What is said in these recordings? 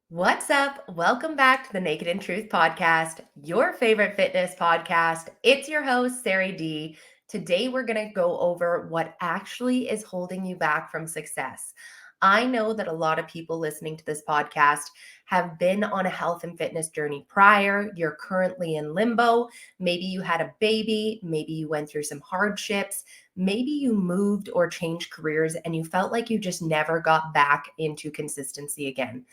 What's up? Welcome back to the Naked and Truth podcast, your favorite fitness podcast. It's your host, Sari D. Today, we're going to go over what actually is holding you back from success. I know that a lot of people listening to this podcast have been on a health and fitness journey prior. You're currently in limbo. Maybe you had a baby. Maybe you went through some hardships. Maybe you moved or changed careers and you felt like you just never got back into consistency again.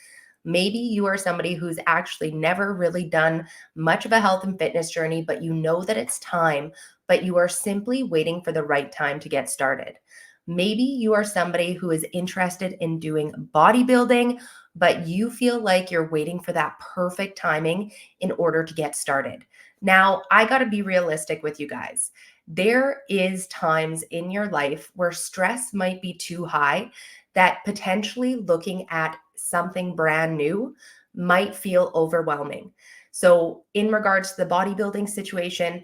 Maybe you are somebody who's actually never really done much of a health and fitness journey, but you know that it's time, but you are simply waiting for the right time to get started. Maybe you are somebody who is interested in doing bodybuilding, but you feel like you're waiting for that perfect timing in order to get started. Now, I got to be realistic with you guys. There is times in your life where stress might be too high that potentially looking at something brand new might feel overwhelming. So, in regards to the bodybuilding situation,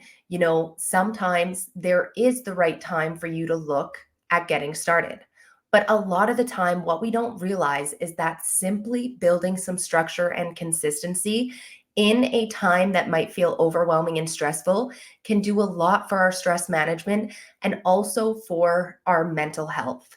sometimes there is the right time for you to look at getting started. But a lot of the time, what we don't realize is that simply building some structure and consistency in a time that might feel overwhelming and stressful can do a lot for our stress management and also for our mental health.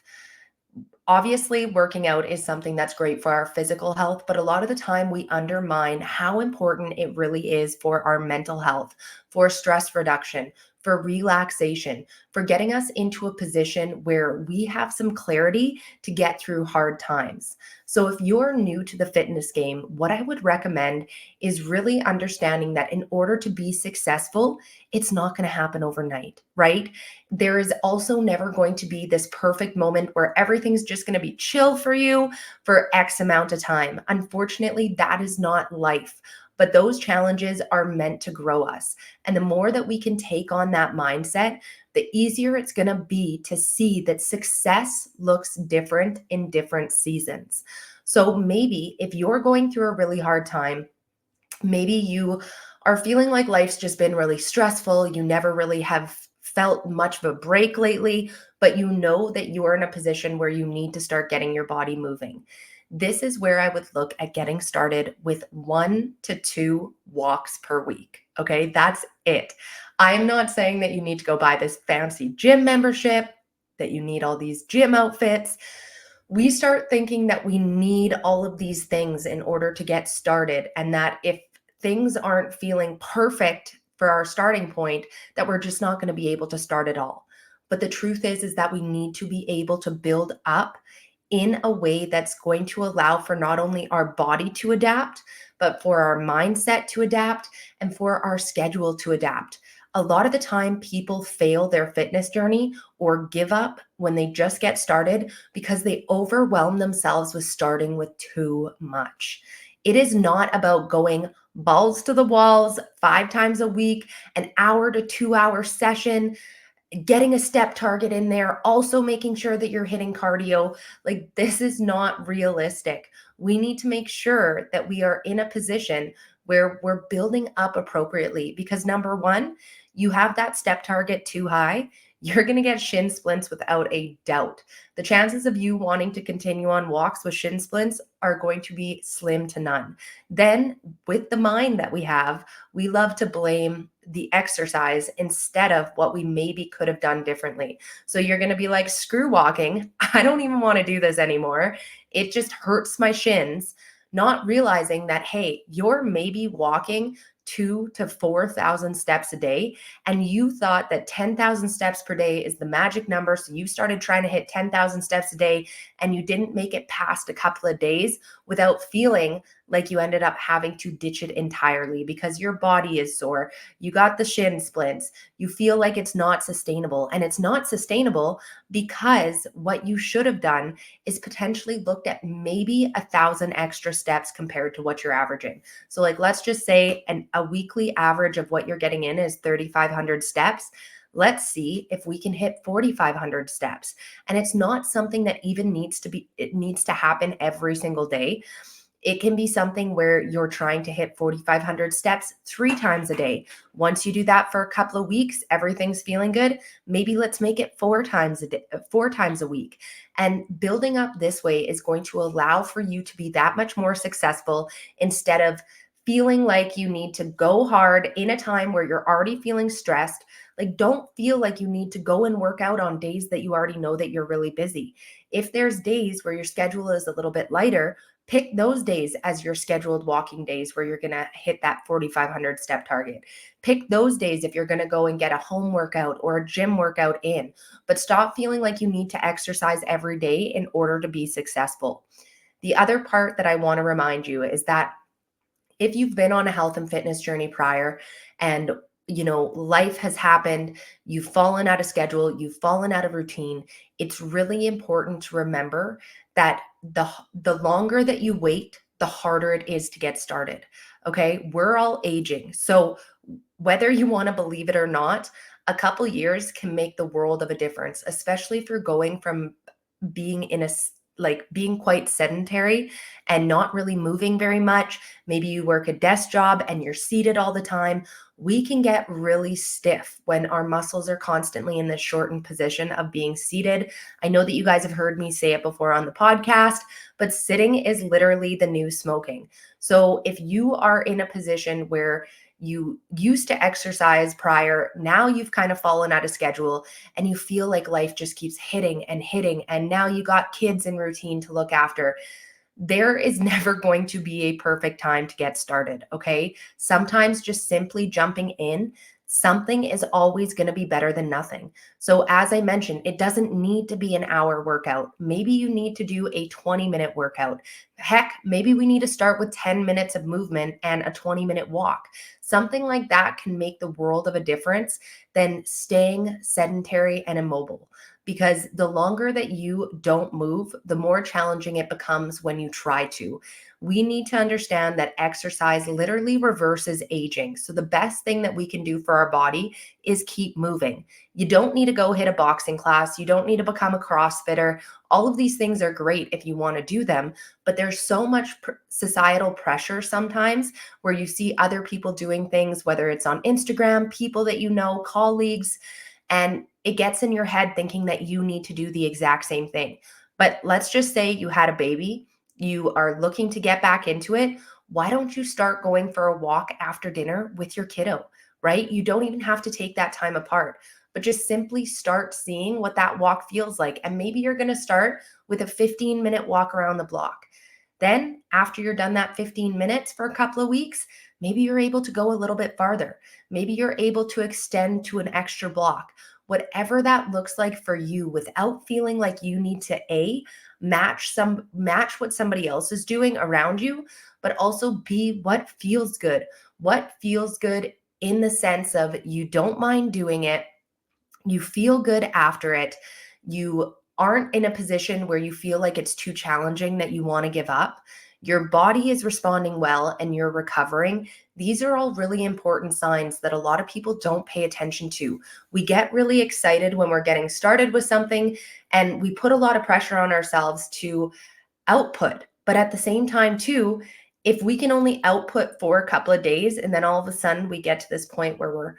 Obviously, working out is something that's great for our physical health, but a lot of the time we undermine how important it really is for our mental health, for stress reduction, for relaxation, for getting us into a position where we have some clarity to get through hard times. So, if you're new to the fitness game, what I would recommend is really understanding that in order to be successful, it's not going to happen overnight, right? There is also never going to be this perfect moment where everything's just going to be chill for you for X amount of time. Unfortunately, that is not life. But those challenges are meant to grow us. And the more that we can take on that mindset, the easier it's going to be to see that success looks different in different seasons. So maybe if you're going through a really hard time, maybe you are feeling like life's just been really stressful. You never really have felt much of a break lately, but you know that you're in a position where you need to start getting your body moving. This is where I would look at getting started with 1 to 2 walks per week. Okay, that's it. I'm not saying that you need to go buy this fancy gym membership, that you need all these gym outfits. We start thinking that we need all of these things in order to get started, and that if things aren't feeling perfect for our starting point, that we're just not going to be able to start at all. But the truth is that we need to be able to build up in a way that's going to allow for not only our body to adapt, but for our mindset to adapt and for our schedule to adapt. A lot of the time, people fail their fitness journey or give up when they just get started because they overwhelm themselves with starting with too much. It is not about going balls to the walls 5 times a week, an hour to 2 hour session, getting a step target in there, also making sure that you're hitting cardio. Like, this is not realistic. We need to make sure that we are in a position where we're building up appropriately, because number one, you have that step target too high, you're going to get shin splints without a doubt. The chances of you wanting to continue on walks with shin splints are going to be slim to none. Then, with the mind that we have, we love to blame the exercise instead of what we maybe could have done differently. So you're going to be like, screw walking. I don't even want to do this anymore. It just hurts my shins. Not realizing that, hey, you're maybe walking 2 to 4,000 steps a day, and you thought that 10,000 steps per day is the magic number. So you started trying to hit 10,000 steps a day, and you didn't make it past a couple of days without feeling like you ended up having to ditch it entirely because your body is sore. You got the shin splints. You feel like it's not sustainable, and it's not sustainable because what you should have done is potentially looked at maybe 1,000 extra steps compared to what you're averaging. So, like, let's just say a weekly average of what you're getting in is 3,500 steps. Let's see if we can hit 4,500 steps. And it's not something that even needs to happen every single day. It can be something where you're trying to hit 4,500 steps 3 times a day. Once you do that for a couple of weeks, everything's feeling good. Maybe let's make it 4 times a day, 4 times a week. And building up this way is going to allow for you to be that much more successful instead of feeling like you need to go hard in a time where you're already feeling stressed. Like, don't feel like you need to go and work out on days that you already know that you're really busy. If there's days where your schedule is a little bit lighter, pick those days as your scheduled walking days where you're going to hit that 4,500 step target. Pick those days if you're going to go and get a home workout or a gym workout in, but stop feeling like you need to exercise every day in order to be successful. The other part that I want to remind you is that if you've been on a health and fitness journey prior and life has happened, you've fallen out of schedule, you've fallen out of routine, it's really important to remember that the longer that you wait, the harder it is to get started. Okay? We're all aging. So whether you want to believe it or not, a couple years can make the world of a difference, especially if you're going from being being quite sedentary and not really moving very much. Maybe you work a desk job and you're seated all the time. We can get really stiff when our muscles are constantly in this shortened position of being seated. I know that you guys have heard me say it before on the podcast, but sitting is literally the new smoking. So if you are in a position where you used to exercise prior, now you've kind of fallen out of schedule and you feel like life just keeps hitting and hitting, and now you got kids in routine to look after, there is never going to be a perfect time to get started, okay? Sometimes just simply jumping in, something is always going to be better than nothing. So as I mentioned, it doesn't need to be an hour workout. Maybe you need to do a 20-minute workout. Heck, maybe we need to start with 10 minutes of movement and a 20-minute walk. Something like that can make the world of a difference than staying sedentary and immobile, because the longer that you don't move, the more challenging it becomes when you try to. We need to understand that exercise literally reverses aging. So the best thing that we can do for our body is keep moving. You don't need to go hit a boxing class. You don't need to become a CrossFitter. All of these things are great if you want to do them, but there's so much societal pressure sometimes where you see other people doing things, whether it's on Instagram, people that you know, colleagues, and it gets in your head thinking that you need to do the exact same thing. But let's just say you had a baby, you are looking to get back into it. Why don't you start going for a walk after dinner with your kiddo, right? You don't even have to take that time apart, but just simply start seeing what that walk feels like. And maybe you're going to start with a 15-minute walk around the block. Then after you're done that 15 minutes for a couple of weeks, maybe you're able to go a little bit farther. Maybe you're able to extend to an extra block. Whatever that looks like for you, without feeling like you need to match what somebody else is doing around you, but also be what feels good. What feels good in the sense of you don't mind doing it, you feel good after it, you aren't in a position where you feel like it's too challenging that you want to give up. Your body is responding well and you're recovering. These are all really important signs that a lot of people don't pay attention to. We get really excited when we're getting started with something and we put a lot of pressure on ourselves to output. But at the same time, too, if we can only output for a couple of days and then all of a sudden we get to this point where we're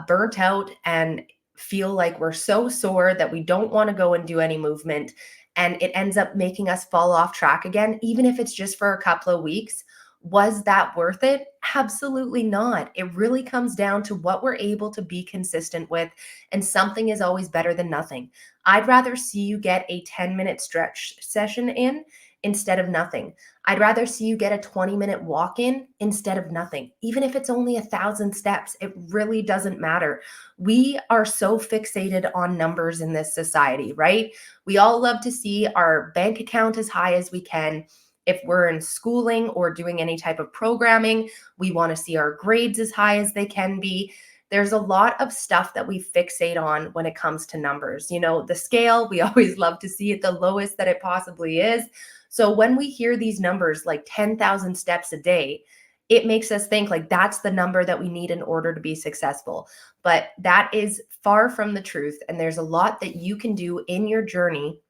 burnt out and feel like we're so sore that we don't want to go and do any movement, and it ends up making us fall off track again, even if it's just for a couple of weeks, was that worth it? Absolutely not. It really comes down to what we're able to be consistent with, and something is always better than nothing. I'd rather see you get a 10-minute stretch session in instead of nothing. I'd rather see you get a 20-minute walk in instead of nothing. Even if it's only 1,000 steps, it really doesn't matter. We are so fixated on numbers in this society, right? We all love to see our bank account as high as we can. If we're in schooling or doing any type of programming, we want to see our grades as high as they can be. There's a lot of stuff that we fixate on when it comes to numbers. You know, the scale, we always love to see it the lowest that it possibly is. So when we hear these numbers like 10,000 steps a day, it makes us think like that's the number that we need in order to be successful. But that is far from the truth. And there's a lot that you can do in your journey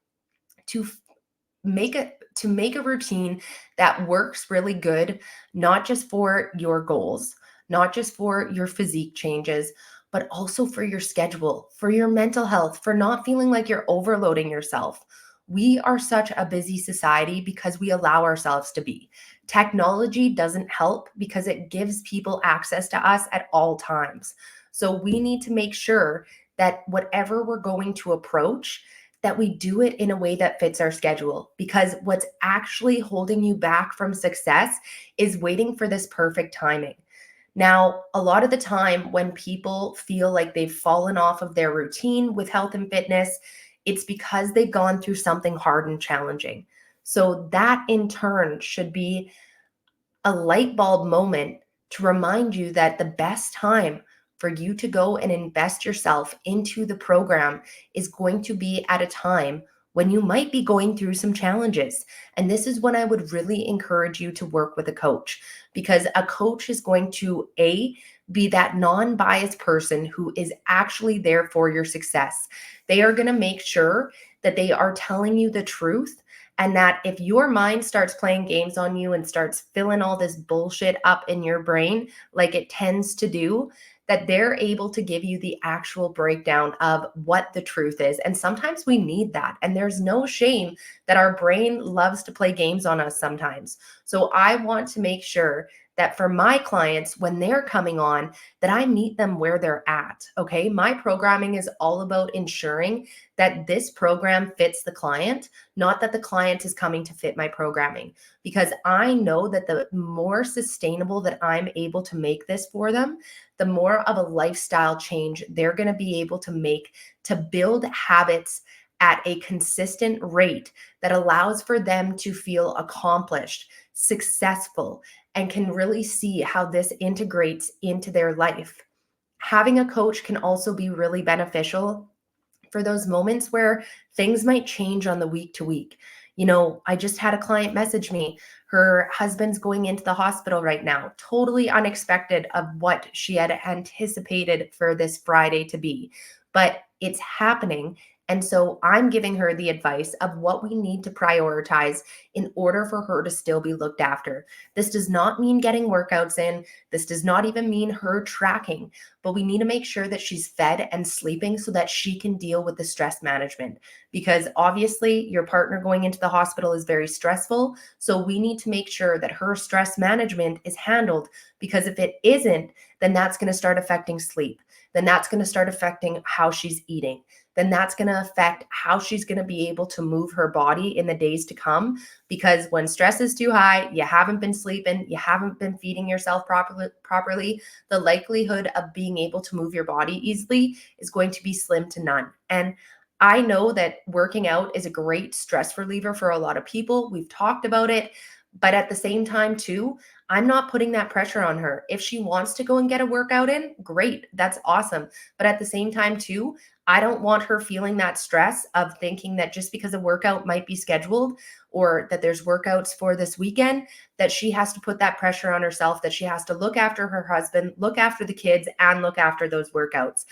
to make it to make a routine that works really good, not just for your goals, not just for your physique changes, but also for your schedule, for your mental health, for not feeling like you're overloading yourself. We are such a busy society because we allow ourselves to be. Technology doesn't help because it gives people access to us at all times. So we need to make sure that whatever we're going to approach, that we do it in a way that fits our schedule, because what's actually holding you back from success is waiting for this perfect timing. Now, a lot of the time when people feel like they've fallen off of their routine with health and fitness, it's because they've gone through something hard and challenging. So that in turn should be a light bulb moment to remind you that the best time for you to go and invest yourself into the program is going to be at a time when you might be going through some challenges. And this is when I would really encourage you to work with a coach, because a coach is going to be that non-biased person who is actually there for your success. They are going to make sure that they are telling you the truth, and that if your mind starts playing games on you and starts filling all this bullshit up in your brain, like it tends to do, that they're able to give you the actual breakdown of what the truth is. And sometimes we need that. And there's no shame that our brain loves to play games on us sometimes. So I want to make sure that for my clients, when they're coming on, that I meet them where they're at. Okay. My programming is all about ensuring that this program fits the client, not that the client is coming to fit my programming, because I know that the more sustainable that I'm able to make this for them, the more of a lifestyle change they're going to be able to make to build habits at a consistent rate that allows for them to feel accomplished, successful, and can really see how this integrates into their life. Having a coach can also be really beneficial for those moments where things might change on the week to week. I just had a client message me. Her husband's going into the hospital right now, totally unexpected of what she had anticipated for this Friday to be, but it's happening. And so I'm giving her the advice of what we need to prioritize in order for her to still be looked after. This does not mean getting workouts in. This does not even mean her tracking, but we need to make sure that she's fed and sleeping so that she can deal with the stress management. Because obviously, your partner going into the hospital is very stressful. So we need to make sure that her stress management is handled, because if it isn't, then that's going to start affecting sleep. Then that's going to start affecting how she's eating. Then that's going to affect how she's going to be able to move her body in the days to come. Because when stress is too high, you haven't been sleeping, you haven't been feeding yourself properly, the likelihood of being able to move your body easily is going to be slim to none. And I know that working out is a great stress reliever for a lot of people. We've talked about it. But at the same time, too, I'm not putting that pressure on her. If she wants to go and get a workout in, great. That's awesome. But at the same time, too, I don't want her feeling that stress of thinking that just because a workout might be scheduled or that there's workouts for this weekend, that she has to put that pressure on herself, that she has to look after her husband, look after the kids, and look after those workouts.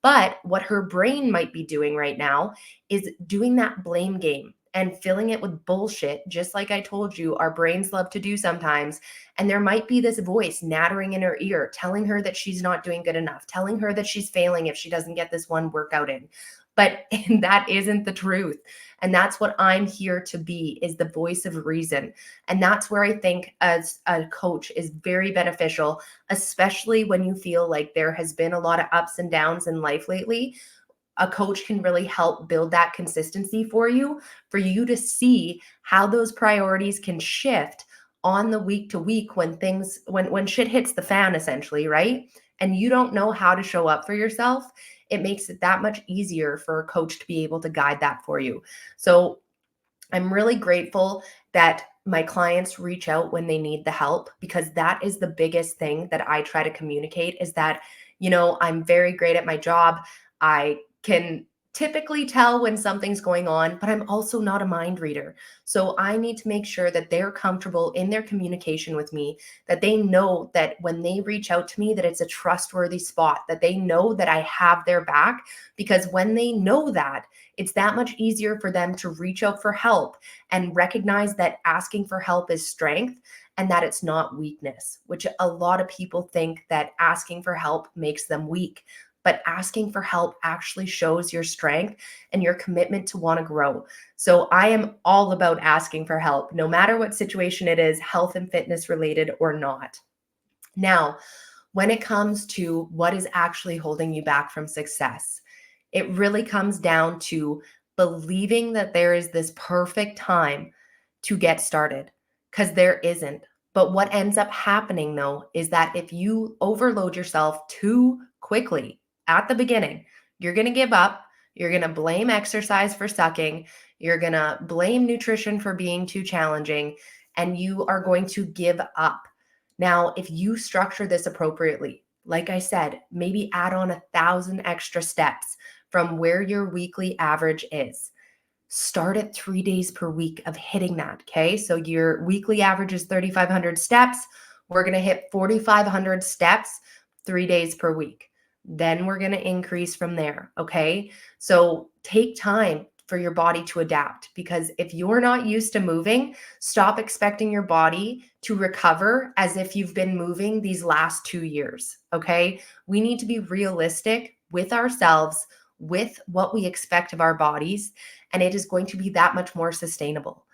But what her brain might be doing right now is doing that blame game and filling it with bullshit, just like I told you, our brains love to do sometimes. And there might be this voice nattering in her ear, telling her that she's not doing good enough, telling her that she's failing if she doesn't get this one workout in. But that isn't the truth. And that's what I'm here to be, is the voice of reason. And that's where I think as a coach is very beneficial, especially when you feel like there has been a lot of ups and downs in life lately. A coach can really help build that consistency for you to see how those priorities can shift on the week to week when shit hits the fan, essentially, right? And you don't know how to show up for yourself. It makes it that much easier for a coach to be able to guide that for you. So I'm really grateful that my clients reach out when they need the help, because that is the biggest thing that I try to communicate, is that, I'm very great at my job. I can typically tell when something's going on, but I'm also not a mind reader. So I need to make sure that they're comfortable in their communication with me, that they know that when they reach out to me, that it's a trustworthy spot, that they know that I have their back, because when they know that, it's that much easier for them to reach out for help and recognize that asking for help is strength and that it's not weakness, which a lot of people think that asking for help makes them weak. But asking for help actually shows your strength and your commitment to want to grow. So I am all about asking for help, no matter what situation it is, health and fitness related or not. Now, when it comes to what is actually holding you back from success, it really comes down to believing that there is this perfect time to get started, because there isn't. But what ends up happening though is that if you overload yourself too quickly at the beginning, you're going to give up. You're going to blame exercise for sucking. You're going to blame nutrition for being too challenging, and you are going to give up. Now, if you structure this appropriately, like I said, maybe add on 1,000 extra steps from where your weekly average is. Start at 3 days per week of hitting that. Okay. So your weekly average is 3,500 steps. We're going to hit 4,500 steps 3 days per week. Then we're going to increase from there. Okay. So take time for your body to adapt, because if you're not used to moving, stop expecting your body to recover as if you've been moving these last 2 years. Okay. We need to be realistic with ourselves, with what we expect of our bodies, and it is going to be that much more sustainable.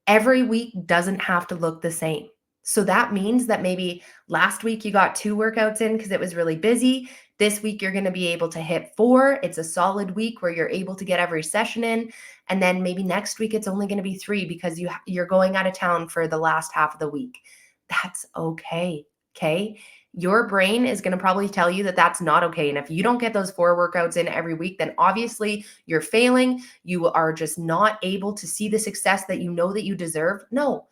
Every week doesn't have to look the same. So that means that maybe last week you got 2 workouts in because it was really busy. This week you're going to be able to hit 4. It's a solid week where you're able to get every session in. And then maybe next week it's only going to be 3 because you're going out of town for the last half of the week. That's okay. Okay. Your brain is going to probably tell you that that's not okay. And if you don't get those 4 workouts in every week, then obviously you're failing. You are just not able to see the success that you know that you deserve. No,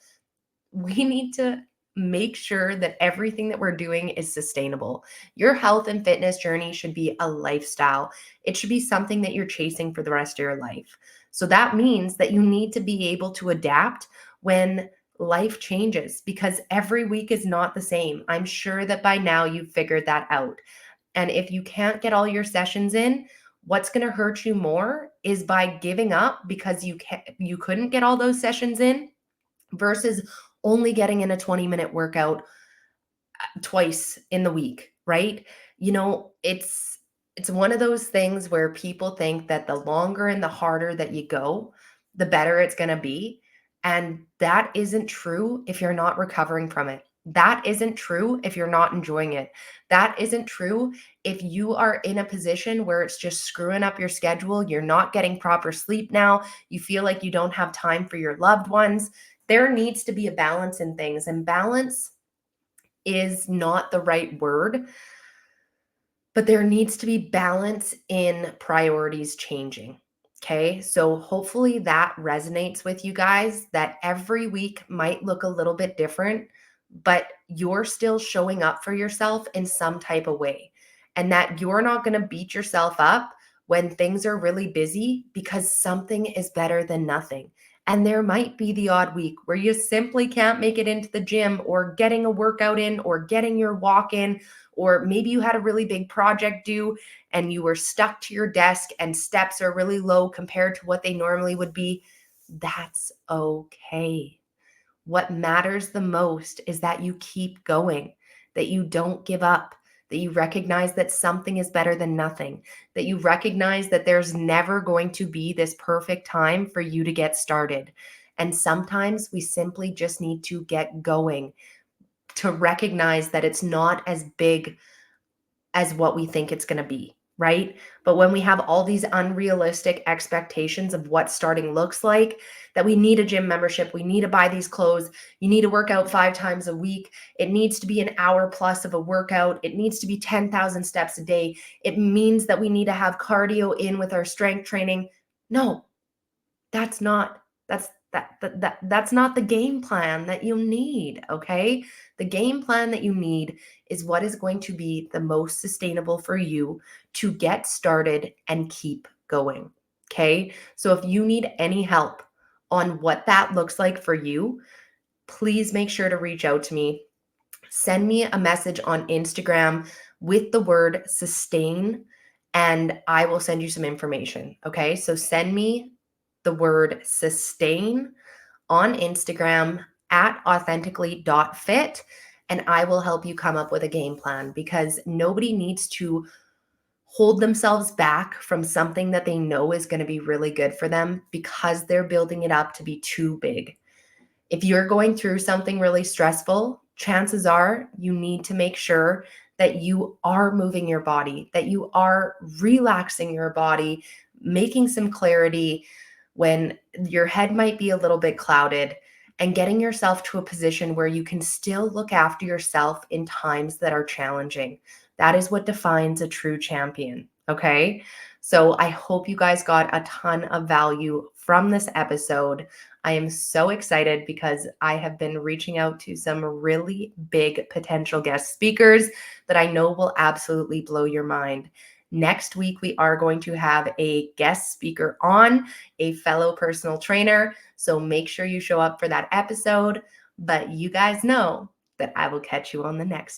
we need to make sure that everything that we're doing is sustainable. Your health and fitness journey should be a lifestyle. It should be something that you're chasing for the rest of your life. So that means that you need to be able to adapt when life changes, because every week is not the same. I'm sure that by now you've figured that out. And if you can't get all your sessions in, what's going to hurt you more is by giving up because you couldn't get all those sessions in, versus only getting in a 20-minute workout twice in the week, right? It's one of those things where people think that the longer and the harder that you go, the better it's going to be. And that isn't true if you're not recovering from it. That isn't true if you're not enjoying it. That isn't true if you are in a position where it's just screwing up your schedule. You're not getting proper sleep now. You feel like you don't have time for your loved ones. There needs to be a balance in things, and balance is not the right word, but there needs to be balance in priorities changing. Okay. So hopefully that resonates with you guys, that every week might look a little bit different, but you're still showing up for yourself in some type of way, and that you're not going to beat yourself up when things are really busy, because something is better than nothing. And there might be the odd week where you simply can't make it into the gym, or getting a workout in, or getting your walk in, or maybe you had a really big project due and you were stuck to your desk and steps are really low compared to what they normally would be. That's okay. What matters the most is that you keep going, that you don't give up, that you recognize that something is better than nothing, that you recognize that there's never going to be this perfect time for you to get started. And sometimes we simply just need to get going, to recognize that it's not as big as what we think it's going to be, right? But when we have all these unrealistic expectations of what starting looks like, that we need a gym membership, we need to buy these clothes, you need to work out 5 times a week, it needs to be an hour plus of a workout, it needs to be 10,000 steps a day, it means that we need to have cardio in with our strength training. No, that's not that's not the game plan that you need, okay? The game plan that you need is what is going to be the most sustainable for you to get started and keep going. going. Okay. So if you need any help on what that looks like for you, please make sure to reach out to me. Send me a message on Instagram with the word sustain, and I will send you some information. Okay. So send me the word sustain on Instagram at authentically.fit, and I will help you come up with a game plan, because nobody needs to hold themselves back from something that they know is going to be really good for them because they're building it up to be too big. If you're going through something really stressful, chances are you need to make sure that you are moving your body, that you are relaxing your body, making some clarity when your head might be a little bit clouded, and getting yourself to a position where you can still look after yourself in times that are challenging. That is what defines a true champion. Okay. So I hope you guys got a ton of value from this episode. I am so excited because I have been reaching out to some really big potential guest speakers that I know will absolutely blow your mind. Next week, we are going to have a guest speaker on, a fellow personal trainer. So make sure you show up for that episode. But you guys know that I will catch you on the next